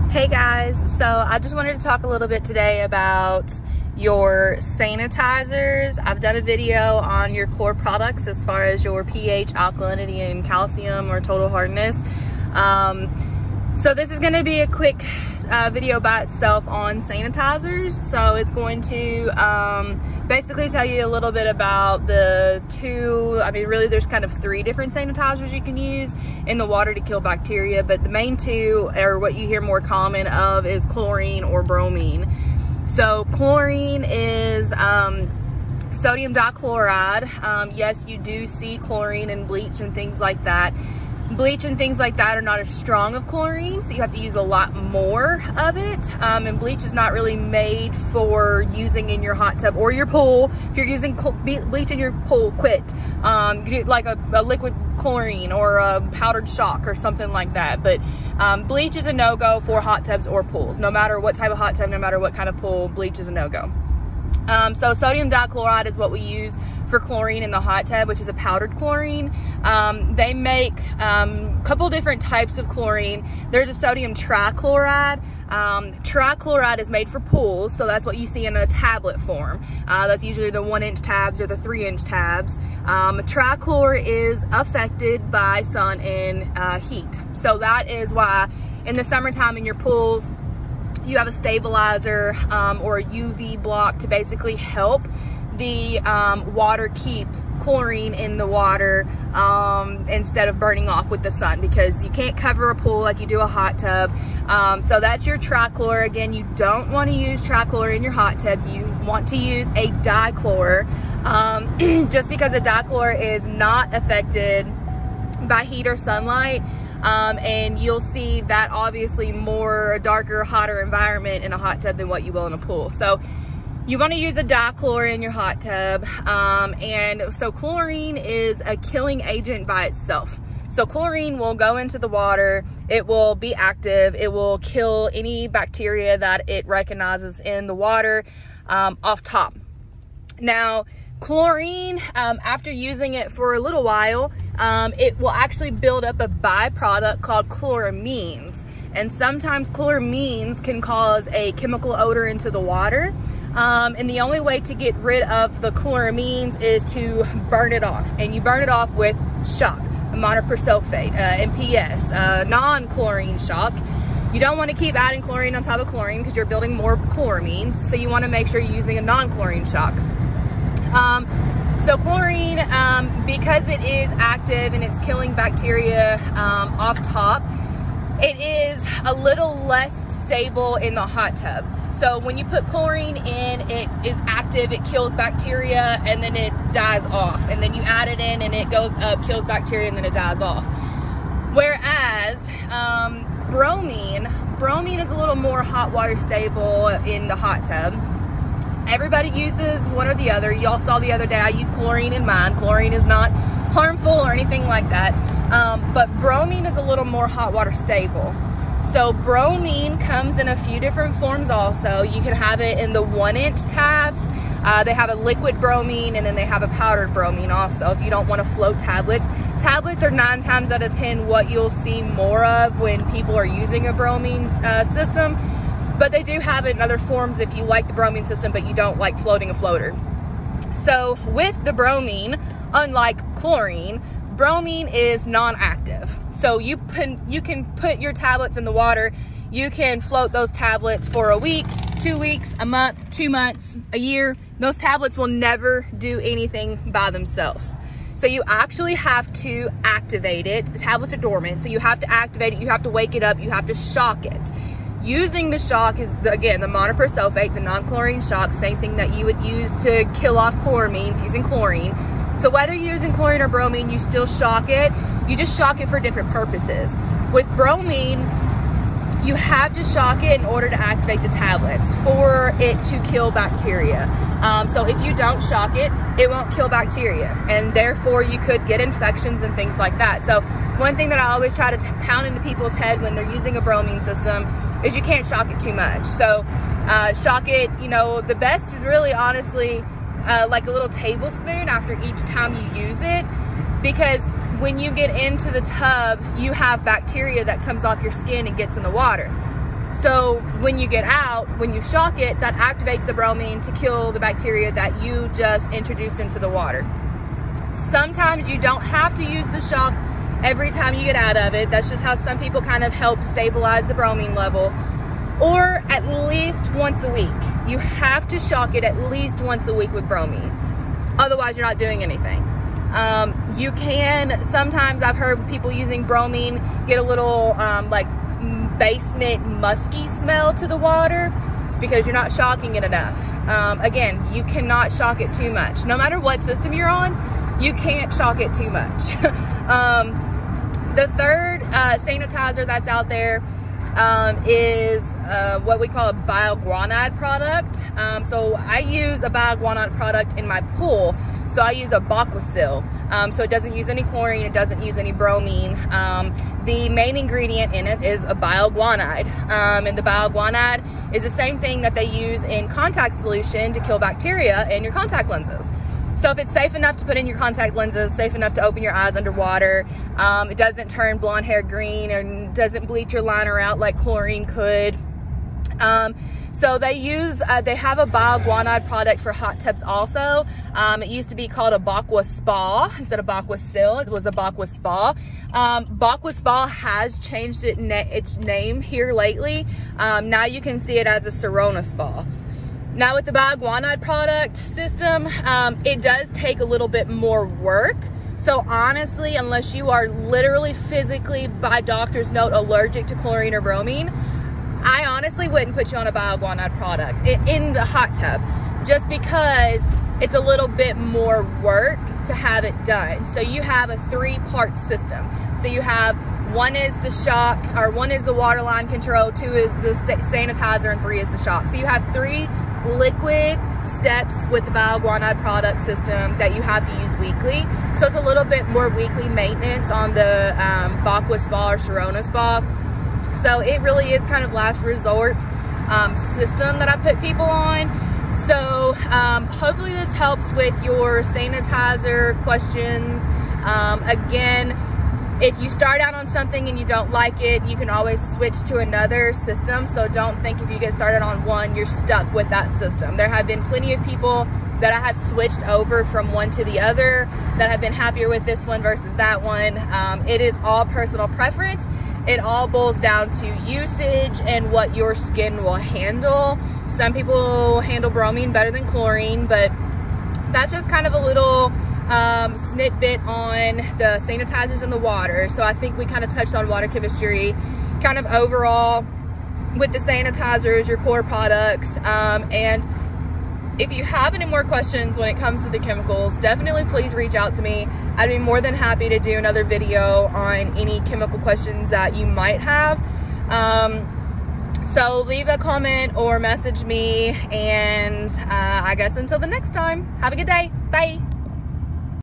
Hey guys, so I just wanted to talk a little bit today about your sanitizers. I've done a video on your core products as far as your pH, alkalinity, and calcium or total hardness. So this is going to be a quick video by itself on sanitizers. So it's going to basically tell you a little bit about the really there's kind of three different sanitizers you can use in the water to kill bacteria, but the main two are what you hear more common of is chlorine or bromine. So chlorine is sodium dichloride. Yes, you do see chlorine in bleach and things like that. Bleach and things like that are not as strong of chlorine, so you have to use a lot more of it. And bleach is not really made for using in your hot tub or your pool. If you're using bleach in your pool, quit. Get like a liquid chlorine or a powdered shock or something like that. But bleach is a no-go for hot tubs or pools. No matter what type of hot tub, no matter what kind of pool, bleach is a no-go. So sodium dichloride is what we use for chlorine in the hot tub, which is a powdered chlorine. They make a couple different types of chlorine. There's a sodium trichloride. Trichloride is made for pools, so that's what you see in a tablet form. That's usually the 1-inch tabs or the 3-inch tabs. Trichlor is affected by sun and heat. So that is why in the summertime in your pools, you have a stabilizer or a UV block to basically help the water keep chlorine in the water instead of burning off with the sun, because you can't cover a pool like you do a hot tub. So that's your trichlor. Again, you don't want to use trichlor in your hot tub. You want to use a dichlor, just because a dichlor is not affected by heat or sunlight. And you'll see that obviously more darker, hotter environment in a hot tub than what you will in a pool. So you want to use a dichlor in your hot tub. And so chlorine is a killing agent by itself. So chlorine will go into the water, it will be active, it will kill any bacteria that it recognizes in the water off top. Now, chlorine, after using it for a little while, it will actually build up a byproduct called chloramines. And sometimes chloramines can cause a chemical odor into the water. And the only way to get rid of the chloramines is to burn it off. And you burn it off with shock, monopersulfate, MPS, non-chlorine shock. You don't want to keep adding chlorine on top of chlorine because you're building more chloramines. So you want to make sure you're using a non-chlorine shock. So chlorine, because it is active and it's killing bacteria off top, it is a little less stable in the hot tub. So when you put chlorine in, it is active, it kills bacteria, and then it dies off. And then you add it in and it goes up, kills bacteria, and then it dies off. Whereas bromine is a little more hot water stable in the hot tub. Everybody uses one or the other. Y'all saw the other day I used chlorine in mine. Chlorine is not harmful or anything like that. But bromine is a little more hot water stable. So bromine comes in a few different forms also. You can have it in the 1-inch tabs. They have a liquid bromine, and then they have a powdered bromine also if you don't want to float tablets. Tablets are 9 times out of 10 what you'll see more of when people are using a bromine system. But they do have it in other forms if you like the bromine system but you don't like floating a floater. So with the bromine, unlike chlorine, bromine is non-active. So you can put your tablets in the water, you can float those tablets for a week, 2 weeks, a month, 2 months, a year. Those tablets will never do anything by themselves. So you actually have to activate it. The tablets are dormant, so you have to activate it, you have to wake it up, you have to shock it. Using the shock is, again, the monopersulfate, the non-chlorine shock, same thing that you would use to kill off chloramines using chlorine. So whether you're using chlorine or bromine, you still shock it. You just shock it for different purposes. With bromine, you have to shock it in order to activate the tablets for it to kill bacteria. So if you don't shock it, it won't kill bacteria, and therefore you could get infections and things like that. So one thing that I always try to pound into people's head when they're using a bromine system is you can't shock it too much. So shock it, you know, the best is really honestly like a little tablespoon after each time you use it, because when you get into the tub, you have bacteria that comes off your skin and gets in the water. So when you get out, when you shock it, that activates the bromine to kill the bacteria that you just introduced into the water. Sometimes you don't have to use the shock every time you get out of it. That's just how some people kind of help stabilize the bromine level. Or at least once a week. You have to shock it at least once a week with bromine. Otherwise, you're not doing anything. You can, sometimes I've heard people using bromine get a little like basement musky smell to the water. It's because you're not shocking it enough. Again, you cannot shock it too much. No matter what system you're on, you can't shock it too much. The third sanitizer that's out there is what we call a bioguanide product. So I use a bioguanide product in my pool. So I use a Baquasil. So it doesn't use any chlorine, it doesn't use any bromine. The main ingredient in it is a bioguanide. And the bioguanide is the same thing that they use in contact solution to kill bacteria in your contact lenses. So if it's safe enough to put in your contact lenses, safe enough to open your eyes underwater, it doesn't turn blonde hair green or doesn't bleach your liner out like chlorine could. So they use, they have a bioguanide product for hot tubs also. It used to be called a Baquaspa instead of Baquasil. It was a Baquaspa. Baquaspa has changed its name here lately. Now you can see it as a Seronaspa. Now with the bioguanide product system, it does take a little bit more work. So honestly, unless you are literally physically by doctor's note allergic to chlorine or bromine, I honestly wouldn't put you on a bioguanide product in the hot tub, just because it's a little bit more work to have it done. So you have a 3-part system. So you have, one is the shock, or one is the water line control, 2 is the sanitizer, and 3 is the shock. So you have 3 liquid steps with the bioguanide product system that you have to use weekly. So it's a little bit more weekly maintenance on the Baquaspa or Seronaspa. So it really is kind of last resort system that I put people on. So hopefully this helps with your sanitizer questions. Again, if you start out on something and you don't like it, you can always switch to another system. So don't think if you get started on one, you're stuck with that system. There have been plenty of people that I have switched over from one to the other that have been happier with this one versus that one. It is all personal preference. It all boils down to usage and what your skin will handle. Some people handle bromine better than chlorine, but that's just kind of a little snippet on the sanitizers in the water. So I think we kind of touched on water chemistry, kind of overall with the sanitizers, your core products. And if you have any more questions when it comes to the chemicals, definitely please reach out to me. I'd be more than happy to do another video on any chemical questions that you might have. So leave a comment or message me, and I guess until the next time, have a good day. Bye.